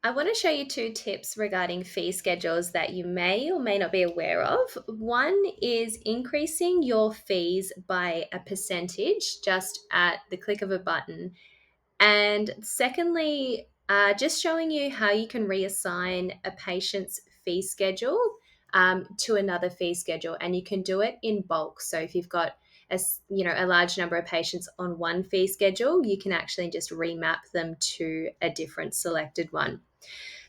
I want to show you two tips regarding fee schedules that you may or may not be aware of. One is increasing your fees by a percentage just at the click of a button. And secondly, just showing you how you can reassign a patient's fee schedule to another fee schedule, and you can do it in bulk. So if you've got a large number of patients on one fee schedule, you can actually just remap them to a different selected one.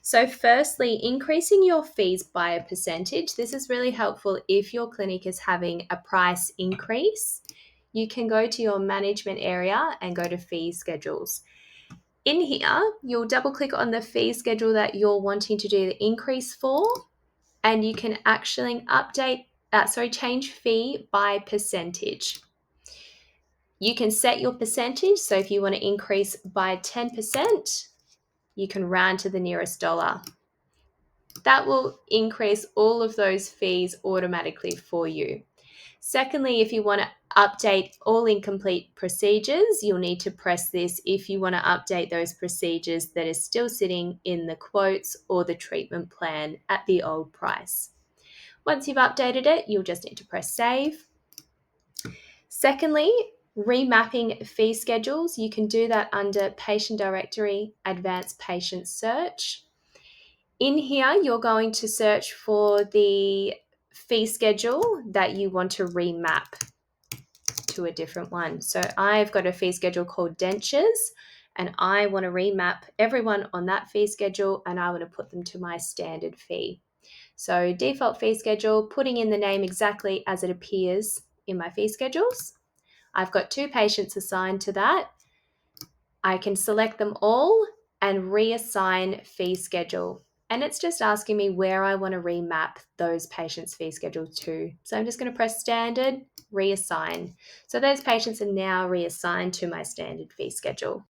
So, firstly, increasing your fees by a percentage. This is really helpful if your clinic is having a price increase. You can go to your management area and go to fee schedules. In here, you'll double click on the fee schedule that you're wanting to do the increase for, and you can actually change fee by percentage. You can set your percentage. So if you want to increase by 10%, you can round to the nearest dollar. That will increase all of those fees automatically for you. Secondly, if you want to update all incomplete procedures, you'll need to press this if you want to update those procedures that are still sitting in the quotes or the treatment plan at the old price. Once you've updated it, you'll just need to press save. Secondly, remapping fee schedules. You can do that under Patient Directory, Advanced Patient Search. In here, you're going to search for the fee schedule that you want to remap to a different one. So I've got a fee schedule called dentures, and I want to remap everyone on that fee schedule, and I want to put them to my standard fee. So default fee schedule, putting in the name exactly as it appears in my fee schedules. I've got 2 patients assigned to that. I can select them all and reassign fee schedule. And it's just asking me where I want to remap those patients' fee schedule to. So I'm just going to press standard, reassign. So those patients are now reassigned to my standard fee schedule.